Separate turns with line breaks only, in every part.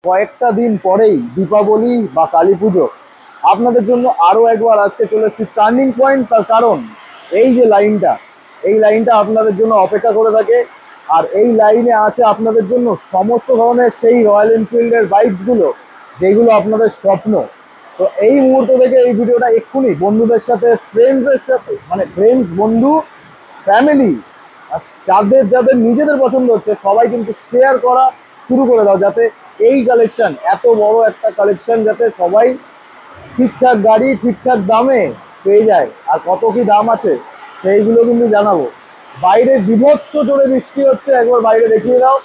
কয়েকটা দিন পরেই দীপাবলি বা কালী পুজো। আপনাদের জন্য আরো একবার আজকে চলে এসেছি টার্নিং পয়েন্ট। তার কারণ এই লাইনটা আপনাদের জন্য অপেক্ষা করে থাকে। আর এই লাইনে আছে আপনাদের জন্য সমস্ত ধরনের সেই রয়্যাল এনফিল্ডের বাইকগুলো যেগুলো আপনাদের স্বপ্ন। তো এই মুহূর্ত থেকে এই ভিডিওটা এক্ষুনি বন্ধুদের সাথে, ফ্রেন্ডসদের সাথে, মানে ফ্রেন্ডস, বন্ধু, ফ্যামিলি, আর যাদের যাদের নিজেদের পছন্দ হচ্ছে সবাই কিন্তু শেয়ার করা শুরু করে দাও, যাতে এই কালেকশন, এত বড় একটা কালেকশন, যাতে সবাই ঠিকঠাক গাড়ি ঠিকঠাক দামে পেয়ে যায়। আর কত কি দাম আছে সেইগুলো কিন্তু জানাবো। বাইরে বিভৎস জোরে বৃষ্টি হচ্ছে, একবার বাইরে দেখিয়ে দাও।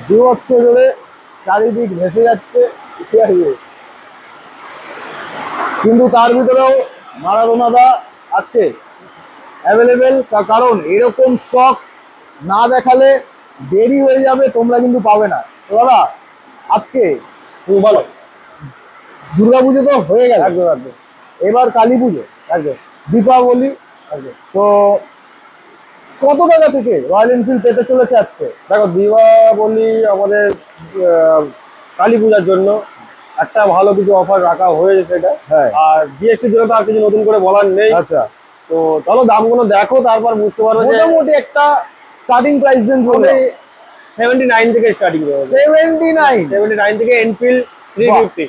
বিভৎস জোরে চারিদিক ভেসে যাচ্ছে, কিন্তু তার ভিতরেও মারাদোনাদা আজকে অ্যাভেলেবেল। তার কারণ এরকম স্টক না দেখালে দেরি হয়ে যাবে, তোমরা কিন্তু পাবে না। তো দাদা, আজকে বলো, দুর্গাপুজো তো হয়ে গেল, এবার কালী পুজো, দীপাবলি, তো কত টাকা থেকে রয়্যাল এনফিল্ড পেতে চলেছে আজকে?
দেখো, দীপাবলি আমাদের কালী পূজার জন্য একটা ভালো কিছু অফার রাখা হয়েছে সেটা।
হ্যাঁ।
আর জিএসটির জন্য তো আর কিছু নতুন করে বলার নেই।
আচ্ছা,
তো চলো দামগুলো দেখো, তারপর বুঝতে পারবে যে
মোটামুটি একটা স্টার্টিং প্রাইস দেন বলে।
79 থেকে স্টার্টিং রয়েছে।
79
থেকে এনফিল্ড 350।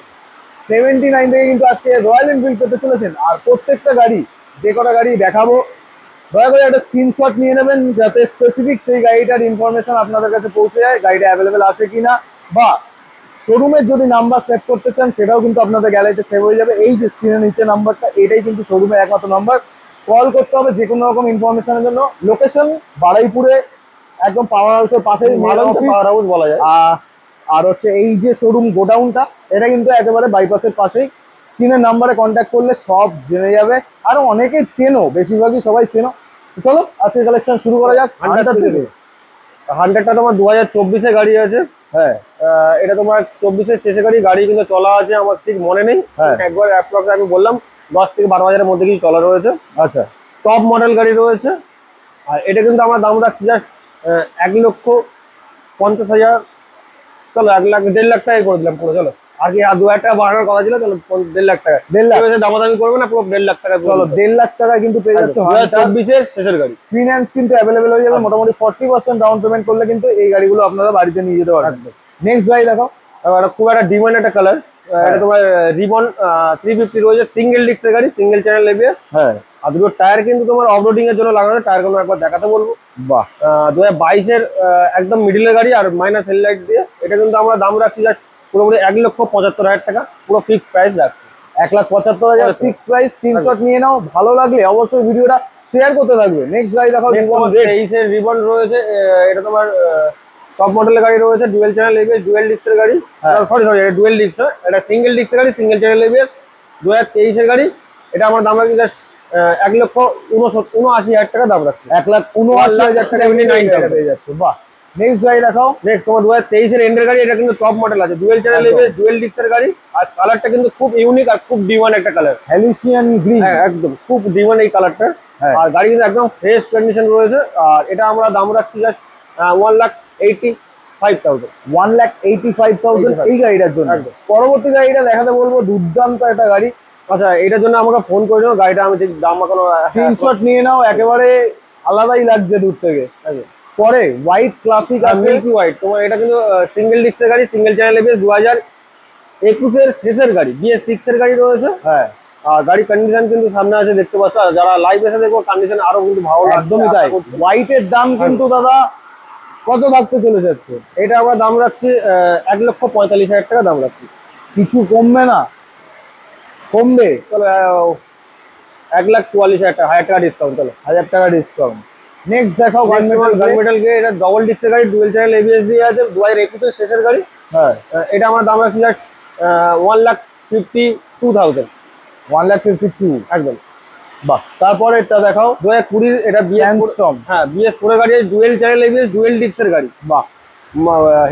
79 থেকে কিন্তু আজকে রয়্যাল এনফিল্ড পেতে চলেছেন। আর প্রত্যেকটা গাড়ি, যে কটা গাড়ি দেখাবো, দয়া করে একটা স্ক্রিনশট নিয়ে নেবেন, যাতে স্পেসিফিক সেই গাড়িটার ইনফরমেশন আপনাদের কাছে পৌঁছে যায়, গাড়িটা অ্যাভেলেবেল আছে কিনা, বা শোরুমের যদি নাম্বার সেভ করতে চান সেটাও কিন্তু আপনাদের গ্যালারিতে সেভ হয়ে যাবে। এই যে স্ক্রিনের নিচে নাম্বারটা, এটাই কিন্তু শোরুমের একমাত্র নাম্বার। কল করতে হবে যে কোনো রকম ইনফরমেশনের জন্য। লোকেশন বারুইপুরে, একদম পাওয়ার হাউসের পাশেই
পাওয়ার হাউস বলা যায়।
আর হচ্ছে এই যে শোরুম গোডাউনটা, এটা কিন্তু একেবারে বাইপাসের পাশেই। স্ক্রিনের নাম্বারে কন্ট্যাক্ট করলে সব জেনে যাবে। আরো অনেকে চেনো, বেশিরভাগই সবাই চেনো। চলো আজকের কালেকশন শুরু করা যাক।
100টা তোমার 2024-এর গাড়ি আছে।
হ্যাঁ,
এটা তোমার 24-এর শেষে গাড়ি কিন্তু চলা আছে, আমার ঠিক মনে নেই। একবার অ্যাপ্রক্স আমি বললাম 10 থেকে 12 হাজারের মধ্যে কিছু চলা রয়েছে।
আচ্ছা,
টপ মডেল গাড়ি রয়েছে। আর এটা কিন্তু আমার দাম রাখছি জাস্ট 1,50,000। চলো 1,00,000 টাকায় করে দিলাম পুরো। চলো, আর কি 2,000 টাকা বাড়ানোর কথা ছিল। চলো 1,50,000 টাকা,
1,50,000
দামাদামি করবে না, পুরো 1,50,000 টাকা।
চলো 1,50,000 টাকা কিন্তু পেয়ে যাচ্ছে
2024-এর শেষের গাড়ি।
ফিনান্স কিন্তু অ্যাভেলেবেল হয়ে যাবে। মোটামুটি 40% ডাউন পেমেন্ট করলে কিন্তু এই গাড়িগুলো আপনারা বাড়িতে নিয়ে যেতে পারবেন। নেক্সট গাড়ি দেখো,
খুব একটা ডিমান্ড একটা কালার। এটা তোমার রিবন 350 রয়েছে, সিঙ্গেল ডিস্কের গাড়ি, সিঙ্গেল চ্যানেল এবিএস।
হ্যাঁ,
আর দুটো টায়ার কিন্তু তোমার অফরোডিং এর জন্য লাগানো। টায়ারগুলো একবার দেখাতে বলবো।
বাহ,
2022-এর একদম মিডিলের গাড়ি, আর মাইনাস হেডলাইট দিয়ে। এটা কিন্তু আমরা দাম রাখছি জাস্ট পুরোপুরি 1,75,000 টাকা, পুরো ফিক্সড প্রাইস রাখছি।
1,75,000 ফিক্স প্রাইস। স্ক্রিনশট নিয়ে নাও, ভালো লাগলে অবশ্যই ভিডিওটা শেয়ার করতে থাকবে। নেক্সট গাড়ি দেখো,
23-এর রিবন রয়েছে। এটা তোমার টপ মডেলের গাড়ি রয়েছে, ডুয়েল চ্যানেল এবিএস, ডুয়েল ডিস্কের গাড়ি। সরি, এটা ডুয়েল ডিস্ক না, এটা সিঙ্গেল ডিস্কের গাড়ি, সিঙ্গেল চ্যানেল এবিএস, 2023-এর গাড়ি। এটা আমার দাম রাখছি জাস্ট 1,79,000 টাকা দাম রাখছি।
1,79,000 টাকা পেয়ে যাচ্ছে। বাহ, নেক্সট গাড়ি দেখাও।
নেক্সট তোমার 2023-এর এন্ডের গাড়ি। এটা কিন্তু টপ মডেল আছে, ডুয়েল চ্যানেল এবিএস, ডুয়েল ডিস্কের গাড়ি। আর কালারটা কিন্তু খুব ইউনিক আর খুব ডিমান্ড একটা কালার,
হ্যালিসিয়ান গ্রিন।
একদম খুব ডিমান্ড এই কালারটা। আর গাড়ি কিন্তু একদম ফ্রেশ কন্ডিশন রয়েছে। আর এটা আমরা দাম রাখছি জাস্ট 1,85,000।
1,85,000 এই গাড়িটার জন্য। পরবর্তী গাড়িটা দেখাতে বলবো, দুর্দান্ত একটা গাড়ি।
আচ্ছা, এটার জন্য আমাকে ফোন করেছিল। গাড়িটা আমি ঠিক দাম এখনো
স্ক্রিনশট নিয়ে নাও, একেবারে আলাদাই লাগছে দূর থেকে। পরে হোয়াইট ক্লাসিক আছে,
মিল্কি হোয়াইট। তোমার এটা কিন্তু সিঙ্গেল ডিস্কের গাড়ি, সিঙ্গেল চ্যানেল এবিএস, 2021-এর শেষের গাড়ি, BS6 এর গাড়ি রয়েছে।
হ্যাঁ,
আর গাড়ি কন্ডিশন কিন্তু সামনে আছে, দেখতে পাচ্ছ। আর যারা লাইভ এসে দেখবো, কন্ডিশন আরো কিন্তু ভালো।
একদমই তাই। হোয়াইটের দাম কিন্তু দাদা কত থাকতে চলেছে আজকে?
এটা আমরা দাম রাখছি 1,45,000 টাকা দাম রাখছি।
কিছু কমবে না? কমবে,
চলো 1,44,000 টাকা, 1,000 টাকা ডিসকাউন্ট। চলো
1,000 টাকা ডিসকাউন্ট। নেক্সট দেখাও,
গানমেটাল গ্রে। এটা ডবল ডিস্কের গাড়ি, ডুয়েল চ্যানেল এবিএস দিয়ে আছে, 2021-এর শেষের গাড়ি।
হ্যাঁ,
এটা আমার দাম রাখছি 1,52,000।
1,52,000
একদম।
বাহ, তারপরে এটা দেখাও,
2020 এটা
স্যান্ডস্টর্ম।
হ্যাঁ, BS4 এর গাড়ি, ডুয়েল চ্যানেল এবিএস, ডুয়েল ডিস্কের গাড়ি।
বাহ,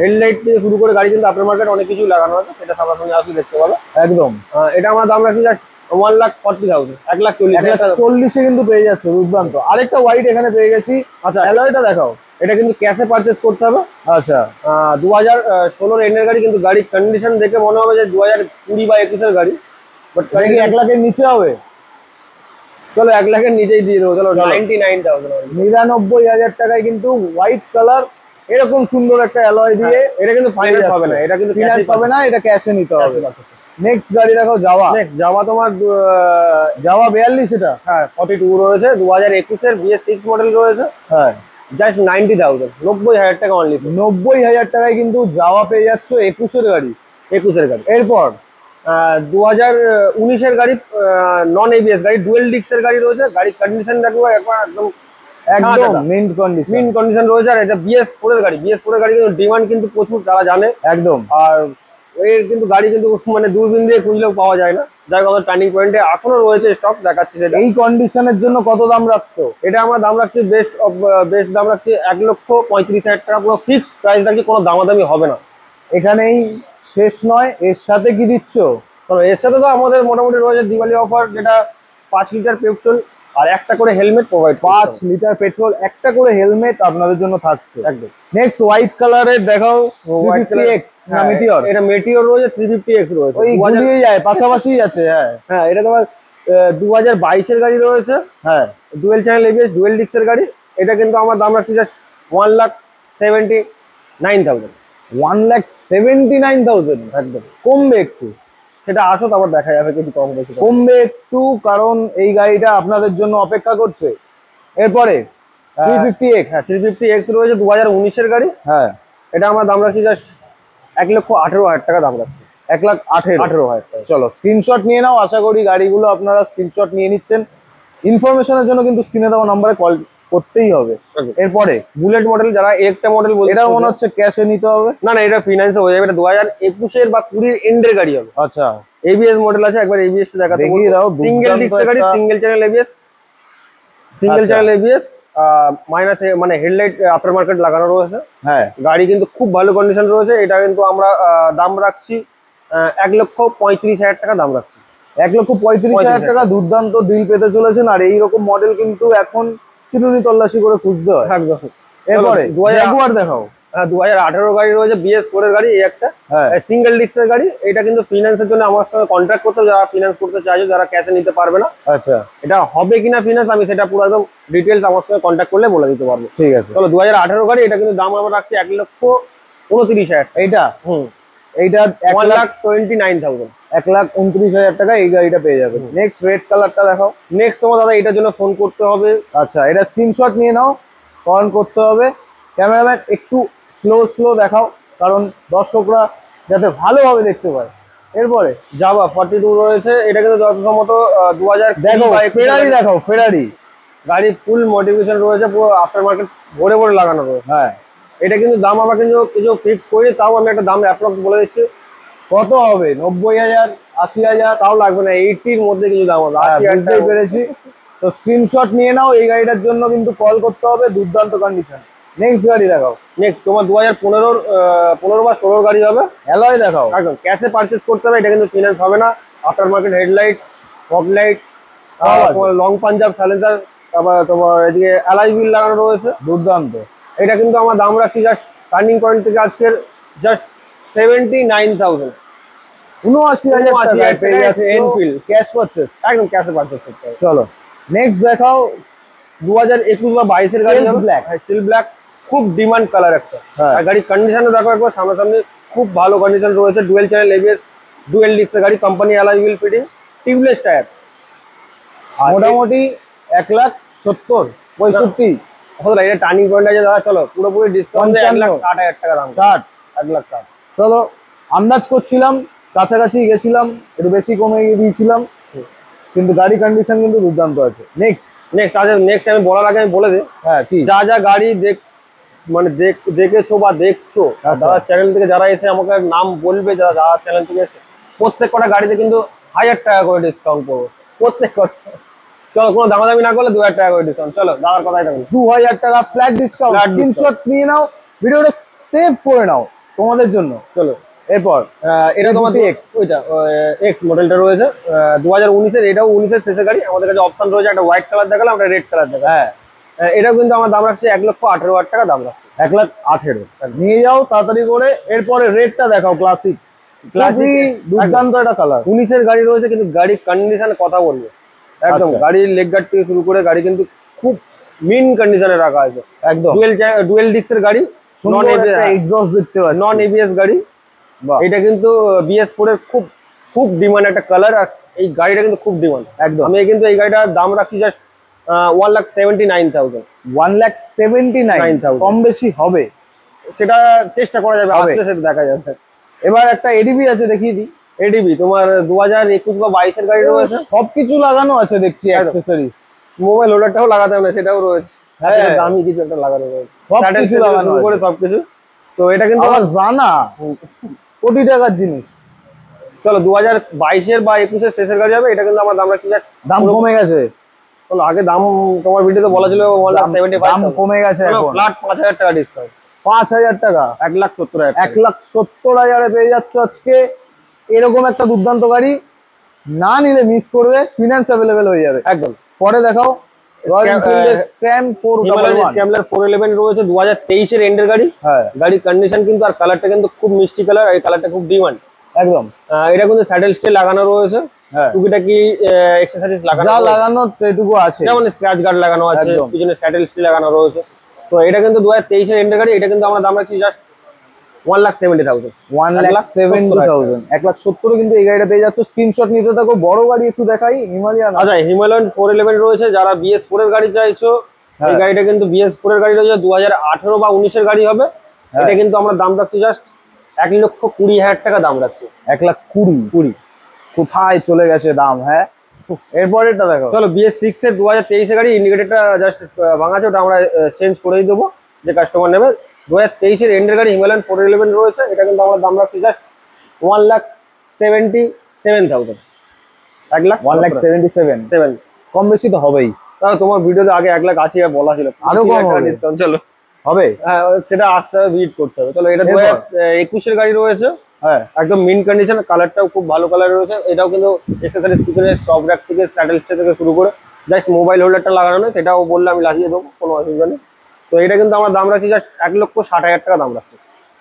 হেডলাইট থেকে শুরু করে গাড়ি কিন্তু আপনার মার্কেট অনেক কিছু লাগানো আছে, সেটা সামনাসামনি আসলে দেখতে পাবো।
একদম।
এটা আমার দাম রাখছি 1,40,000, 1,40,000।
1,40,000 কিন্তু পেয়ে যাচ্ছে। দুর্দান্ত। আরেকটা হোয়াইট এখানে পেয়ে গেছি।
আচ্ছা,
অ্যালয়টা দেখাও।
এটা কিন্তু ক্যাশে পারচেস করতে হবে।
আচ্ছা
2016 এন্ডের গাড়ি, কিন্তু গাড়ির কন্ডিশন দেখে মনে হবে যে 2020 বা 21 গাড়ি, বাট
এটা কি 1 লাখের নিচে হবে?
চলো 1 লাখের নিচেই দিয়ে দেবো, চলো 99,000।
99,000 টাকায় কিন্তু হোয়াইট কালার এরকম সুন্দর একটা অ্যালয় দিয়ে
এটা কিন্তু ফাইন্যান্স হবে না, এটা কিন্তু
ফিনান্স হবে না, এটা ক্যাশে নিতে হবে। নেক্সট গাড়ি দেখো জাভা।
নেক্সট জাভা তোমার
জাভা 42 এটা।
হ্যাঁ 42 রয়েছে, 2021 এর BS6 মডেল রয়েছে,
হ্যাঁ
জাস্ট 90,000, 90,000 টাকা অনলি।
90,000 টাকায় কিন্তু জাভা পেয়ে যাচ্ছ 21 এর গাড়ি।
21 এর গাড়ি।
এরপর
2019 এর গাড়ি, নন ABS গাড়ি, ডুয়েল ডিস্কের গাড়ি রয়েছে। গাড়ির কন্ডিশন দেখো একবার একদম
একদম মিন্ট কন্ডিশন।
মিন কন্ডিশন রয়েছে। আর এটা BS4 এর গাড়ি, BS4 এর গাড়ি কিন্তু ডিমান্ড কিন্তু প্রচুর, যারা জানে।
একদম।
আর এর কিন্তু গাড়ি কিন্তু মানে দূরবীন দিয়ে খুঁজলেও পাওয়া যায় না। যাই হোক, আমাদের টার্নিং পয়েন্টে এখনো রয়েছে স্টক, দেখাচ্ছি সেটা।
এই কন্ডিশনের জন্য কত দাম রাখছো?
এটা আমরা দাম রাখছি বেস্ট দাম রাখছি 1,35,000 টাকা, পুরো ফিক্সড প্রাইস রাখছি, কোনো দামাদামি হবে না।
এখানেই শেষ নয়, এর সাথে কি দিচ্ছ?
তবে এর সাথে তো আমাদের মোটামুটি রয়েছে দিওয়ালি অফার, যেটা 5 লিটার পেট্রোল আর একটা করে হেলমেট প্রোভাইড।
5 লিটার পেট্রোল, একটা করে হেলমেট আপনাদের জন্য থাকছে।
একদম।
নেক্সট হোয়াইট কালারের দেখাও,
হোয়াইট
350X না মেটিওর?
এটা মেটিওর রয়েছে, 350X রয়েছে।
ওই গুলিয়ে যায়, পাশাপাশি আছে। হ্যাঁ
হ্যাঁ, এটা তোমার 2022 এর গাড়ি রয়েছে,
হ্যাঁ
ডুয়েল চ্যানেল ABS, ডুয়েল ডিস্কের গাড়ি। এটা কিন্তু আমার দাম রাখছি জাস্ট 1,79,000।
1,79,000
একদম।
কমবে একটু?
সেটা আসো, তারপর দেখা যাবে কিছু কম বেশি।
কমবে একটু, কারণ এই গাড়িটা আপনাদের জন্য অপেক্ষা করছে। এরপরে 350X।
হ্যাঁ 350X রয়েছে, 2019 এর গাড়ি।
হ্যাঁ
এটা আমার দাম রাখছি জাস্ট 1,18,000 টাকা দাম রাখছি।
1,18,000
টাকা।
চলো স্ক্রিনশট নিয়ে নাও। আশা করি গাড়িগুলো আপনারা স্ক্রিনশট নিয়ে নিচ্ছেন। ইনফরমেশনের জন্য কিন্তু স্ক্রিনে দেওয়া নাম্বারে কল করতেই হবে। এরপরে
বুলেট মডেল, যারা একটা মডেল বলছে,
এটা মনে হচ্ছে ক্যাশে নিতে হবে।
না না, এটা ফিনান্সে হয়ে যাবে। এটা 2021 এর বা 20 এর এন্ডের গাড়ি হবে।
আচ্ছা
ABS মডেল আছে, একবার ABS টা দেখাতে
দেখিয়ে দাও।
সিঙ্গেল ডিস্কের গাড়ি, single channel ABS, single channel ABS, minus মানে হেডলাইট আফটার মার্কেট লাগানো রয়েছে।
হ্যাঁ
গাড়ি কিন্তু খুব ভালো কন্ডিশন রয়েছে। এটা কিন্তু আমরা দাম রাখছি 1,35,000 টাকা দাম রাখছি।
1,35,000 টাকা দুর্দান্ত ডিল পেতে চলেছেন। আর এইরকম মডেল কিন্তু এখন চিরুনি তল্লাশি করে খুঁজতে হয়।
একদম।
এরপরে জাগুয়ার দেখাও।
2018 গাড়ি রয়েছে, BS4 এর গাড়ি, এই একটা সিঙ্গেল ডিস্কের গাড়ি। এটা কিন্তু ফিনান্সের জন্য আমার সঙ্গে কন্ট্যাক্ট করতে হবে, যারা ফিনান্স করতে চাইছে, যারা ক্যাশে নিতে পারবে না।
আচ্ছা
এটা হবে কিনা ফিনান্স, আমি সেটা পুরো একদম ডিটেলস আমার সঙ্গে কন্ট্যাক্ট করলে বলে দিতে পারবো।
ঠিক আছে
চলো 2018 গাড়ি, এটা কিন্তু দাম আমরা রাখছি 1,29,000।
এইটা এইটা
1,29,000।
1,29,000 টাকা এই গাড়িটা পেয়ে যাবেন। নেক্সট রেড কালারটা দেখাও।
নেক্সট তোমার দাদা এটার জন্য ফোন করতে হবে।
আচ্ছা এটা স্ক্রিনশট নিয়ে নাও, অন করতে হবে। ক্যামেরাম্যান একটু স্লো দেখাও, কারণ দর্শকরা যাতে ভালোভাবে দেখতে পায়। এরপরে
জাভা 42 রয়েছে। এটা কিন্তু যথাসম্ভত 2000
দেখো ফেরারি দেখাও। ফেরারি
গাড়ি ফুল মডিফিকেশন রয়েছে, পুরো আফটার মার্কেট ভরে ভরে লাগানো রয়েছে।
হ্যাঁ
এটা কিন্তু দাম আমরা কিন্তু কিছু ফিক্স করি, তাও আমি একটা দাম অ্যাপ্রক্স বলে দিচ্ছি।
কত হবে? 90,000, 80,000?
তাও লাগবে না, 80 এর মধ্যে কিছু দাম হবে।
বুঝতেই পেরেছি। তো স্ক্রিনশট নিয়ে নাও, এই গাড়িটার জন্য কিন্তু কল করতে হবে। দুর্দান্ত কন্ডিশন। নেক্সট গাড়ি দেখাও।
নেক্সট তোমার 2015 বা 16 গাড়ি হবে।
অ্যালয় দেখাও।
একদম ক্যাশে পারচেস করতে হবে, এটা কিন্তু ফিনান্স হবে না। After market headlight, fog light, তোমার লং পাঞ্জাব সাইলেন্সার, তারপর তোমার এদিকে অ্যালয় হুইল লাগানো রয়েছে।
দুর্দান্ত।
এটা কিন্তু আমার দাম রাখছি জাস্ট টার্নিং পয়েন্ট থেকে আজকের জাস্ট 79,000।
79,000 টাকায় পেয়ে যাচ্ছে
এনফিল্ড
ক্যাশ পারচেজ।
একদম ক্যাশে পারচেস করতে হবে।
চলো নেক্সট দেখাও।
2021 বা 22 এর গাড়ি ব্ল্যাক, স্টিল ব্ল্যাক, খুব ডিমান্ড কালার একটা। আর গাড়ির কন্ডিশনও দেখো একবার সামনাসামনি, খুব ভালো কন্ডিশন রয়েছে। ডুয়েল চ্যানেল ABS, ডুয়েল ডিস্কের গাড়ি, company alloy wheel fitting, tubeless tyre.
মোটামুটি 1,70,000, 65।
কতটা এটা টার্নিং পয়েন্ট আছে দাদা? চলো পুরোপুরি ডিসকাউন্ট 1,60,000 টাকা দাম।
60।
1,60,000।
চলো আন্দাজ করছিলাম, কাছাকাছি গেছিলাম, একটু বেশি কমে দিয়েছিলাম, কিন্তু গাড়ি কন্ডিশন কিন্তু দুর্দান্ত আছে। নেক্সট
নেক্সট আমি বলার আগে আমি বলে দিই,
হ্যাঁ কি
যা যা গাড়ি মানে দেখেছো বা দেখছো, যারা চ্যানেল থেকে যারা এসে আমাকে নাম বলবে, যারা চ্যানেল থেকে এসে, প্রত্যেক কটা গাড়িতে কিন্তু 1,000 টাকা করে ডিসকাউন্ট করবো প্রত্যেক কটা। চলো কোনো দামাদামি না করলে 2,000 টাকা করে ডিসকাউন্ট। চলো দাদার কথাই থাকবে,
2,000 টাকা ফ্ল্যাট ডিসকাউন্ট। স্ক্রিনশট নিয়ে নাও, ভিডিওটা সেভ করে নাও তোমাদের জন্য।
চলো
এরপর
এটা তোমার ওইটা এক্স মডেলটা রয়েছে 2019 এর। এটাও 19 এর শেষের গাড়ি। আমাদের কাছে অপশন রয়েছে, একটা হোয়াইট কালার দেখালাম, একটা রেড কালার দেখালাম।
হ্যাঁ
এটা কিন্তু আমার দাম রাখছে 1,18,000 টাকা দাম রাখছে।
1,18,000 নিয়ে যাও তাড়াতাড়ি করে। এরপরে রেডটা দেখাও, ক্লাসিক
ক্লাসিক
দুর্দান্ত একটা কালার।
19-এর গাড়ি রয়েছে, কিন্তু গাড়ির কন্ডিশন কথা বলবো একদম,
আচ্ছা।
গাড়ির লেগ গার্ড থেকে শুরু করে গাড়ি কিন্তু খুব মিন কন্ডিশনে রাখা আছে
একদম
ডুয়েল ডিস্কের গাড়ি, নন এবিএস
এক্সস্ট দেখতে পাচ্ছি,
নন এবিএস গাড়ি।
বাহ
এটা কিন্তু BS4 এর খুব খুব ডিমান্ড একটা কালার, আর এই গাড়িটা কিন্তু খুব ডিমান্ড।
একদম।
আমি কিন্তু এই গাড়িটার দাম রাখছি জাস্ট 1,79,000।
1,79,000 কম বেশি হবে,
সেটা চেষ্টা করা যাবে, আসলে সেটা দেখা যাবে।
এবার একটা এডিবি আছে, দেখিয়ে দিই।
এডিবি তোমার 2021 বা 22 এর গাড়ি রয়েছে,
সবকিছু লাগানো আছে দেখছি, অ্যাকসেসরিজ।
মোবাইল হোল্ডারটাও লাগাতে হবে, সেটাও রয়েছে।
হ্যাঁ,
দামি কিছু একটা লাগানো রয়েছে,
সবকিছু লাগানো
করে সবকিছু। তো এটা কিন্তু
আবার জানা কোটি টাকার জিনিস।
চলো 2022-এর বা 21-এর শেষের গাড়ি হবে, এটা কিন্তু আমার দাম রাখছি
দাম কমে গেছে।
চলো আগে দাম তোমার ভিডিওতে বলা ছিল 1,75,000,
দাম কমে গেছে এখন,
ফ্ল্যাট 5,000 টাকা ডিসকাউন্ট।
5,000 টাকা,
1,70,000,
1,70,000 পেয়ে যাচ্ছ আজকে এরকম একটা দুর্দান্ত গাড়ি। না নিলে মিস করবে, ফিনান্স অ্যাভেলেবেল হয়ে যাবে
একদম।
পরে দেখাও রয়্যাল এনফিল্ডের স্ক্র্যাম 411
স্ক্র্যাম্বলার 411 রয়েছে, 2023-এর এন্ডের গাড়ি।
হ্যাঁ,
গাড়ির কন্ডিশন কিন্তু আর কালারটা কিন্তু খুব মিষ্টি কালার, এই কালারটা খুব ডিমান্ড
একদম।
এটা কিন্তু স্যাডেল স্টে লাগানো রয়েছে,
হ্যাঁ,
টুকিটাকি এক্সেসরিজ লাগানো,
যা লাগানো এটুকু আছে,
যেমন স্ক্র্যাচ গার্ড লাগানো আছে,
একদম।
পিছনে স্যাডেল স্টে লাগানো রয়েছে। তো এটা কিন্তু 2023-এর এন্ডের গাড়ি, এটা কিন্তু আমরা দাম রাখছি জাস্ট 1,70,000।
1,70,000 1,70,000 কিন্তু এই গাড়িটা পেয়ে যাচ্ছ। স্ক্রিনশট নিতে থাকো। বড় গাড়ি একটু দেখাই, হিমালয়ান।
আচ্ছা, হিমালয়ান 411 রয়েছে, যারা BS4 এর গাড়ি চাইছো, এই গাড়িটা কিন্তু BS4 এর গাড়ি রয়েছে, 2018 বা 19-এর গাড়ি হবে। এটা কিন্তু আমরা দাম রাখছি জাস্ট 1,20,000 টাকা দাম রাখছি।
1,20,000 কোথায় চলে গেছে দাম। হ্যাঁ, এরপরে এটা দেখো।
চলো BS6 এর 2023-এর গাড়ি, ইন্ডিকেটরটা জাস্ট ভাঙা আছে, ওটা আমরা চেঞ্জ করেই দেবো যে কাস্টমার নেবে। 2023-এর এন্ডের গাড়ি হিমালয়ান 411 রয়েছে, এটা কিন্তু আমরা দাম রাখছি জাস্ট 1,77,000।
1,77,000 কম বেশি তো হবেই।
তাহলে তোমার ভিডিওতে আগে 1,80,000 বলা ছিল,
আরো কম হবে।
ডিসকাউন্ট চলো
হবে,
হ্যাঁ, সেটা আস্তে আস্তে ভিজিট করতে হবে। চলো এটা 2021-এর গাড়ি রয়েছে,
হ্যাঁ,
একদম মিন কন্ডিশন, কালারটাও খুব ভালো কালার রয়েছে। এটাও কিন্তু এক্সেসরিজ পিছনে স্টপ র্যাক থেকে স্যাডেল স্টে থেকে শুরু করে জাস্ট মোবাইল হোল্ডারটা লাগানো নেই, সেটাও বললে আমি লাগিয়ে দেবো, কোনো অসুবিধা নেই। তো এটা কিন্তু আমরা দাম রাখছি জাস্ট 1,60,000 টাকা দাম রাখছি,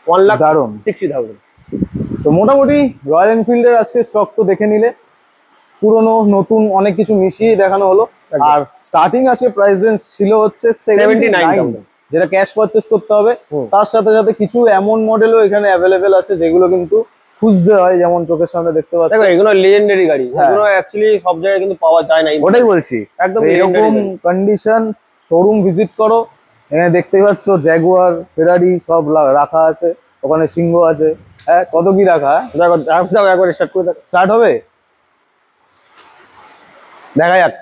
1,60,000।
তো মোটামুটি রয়্যাল এনফিল্ডের আজকে স্টক তো দেখে নিলে, পুরনো নতুন অনেক কিছু মিশিয়ে দেখানো হলো। আর স্টার্টিং আজকে প্রাইস রেঞ্জ ছিল হচ্ছে 79,000, যেটা ক্যাশ পারচেস করতে হবে। তার সাথে সাথে কিছু এমন মডেলও এখানে অ্যাভেলেবেল আছে যেগুলো কিন্তু খুঁজতে হয়, যেমন চোখের সামনে দেখতে পাচ্ছি।
দেখো এগুলো লেজেন্ডারি গাড়ি, এগুলো অ্যাকচুয়ালি সব জায়গায় কিন্তু পাওয়া যায় না।
ওটাই বলছি,
একদম
এরকম কন্ডিশন শোরুম ভিজিট করো, এখানে দেখতেই পাচ্ছ জ্যাগুয়ার, ফেরারি সব রাখা আছে, ওখানে সিংহ আছে। হ্যাঁ, কত কি রাখা।
দেখো একবার স্টার্ট করে দেখো।
স্টার্ট হবে, দেখা যাক।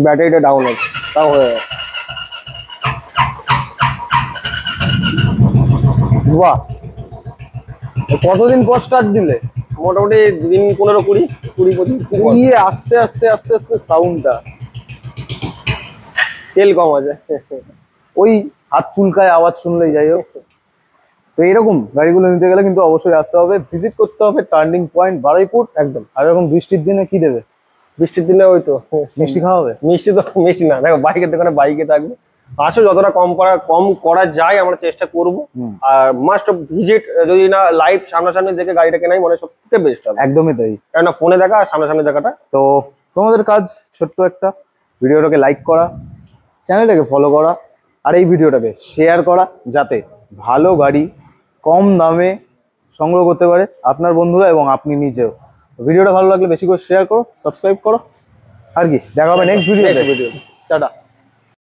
ব্যাটারিটা ডাউন আছে, তাও হয়ে যাবে।
বাহ, কতদিন পর স্টার্ট দিলে?
মোটামুটি দিন 15-20-25
ইয়ে, আস্তে আস্তে আস্তে আস্তে সাউন্ডটা,
তেল কম আছে,
ওই হাত চুলকায় আওয়াজ শুনলেই। যাই হোক, তো এরকম গাড়িগুলো নিতে গেলে কিন্তু অবশ্যই আসতে হবে, ভিজিট করতে হবে টার্নিং পয়েন্ট বারুইপুর একদম। আর এরকম বৃষ্টির দিনে কি দেবে?
বৃষ্টির দিনে ওই তো
মিষ্টি খাওয়া হবে।
মিষ্টি তো মিষ্টি না, দেখো বাইকের দোকানে বাইকে থাকবে, আসো যতটা কম করা যায় আমরা চেষ্টা করব। আর মাস্ট ভিজিট, যদি না লাইভ সামনাসামনি দেখে গাড়িটা কেনাই মানে সবথেকে বেস্ট হবে।
একদমই তাই,
কেননা ফোনে দেখা আর সামনাসামনি দেখাটা।
তো তোমাদের কাজ ছোট্ট একটা, ভিডিওটাকে লাইক করা, চ্যানেলটাকে ফলো করা, আর এই ভিডিওটাকে শেয়ার করা, যাতে ভালো গাড়ি কম দামে সংগ্রহ করতে পারে আপনার বন্ধুরা এবং আপনি নিজেও। ভিডিওটা ভালো লাগলে বেশি করে শেয়ার করো, সাবস্ক্রাইব করো, আর কি দেখা হবে নেক্সট ভিডিওতে। টাটা।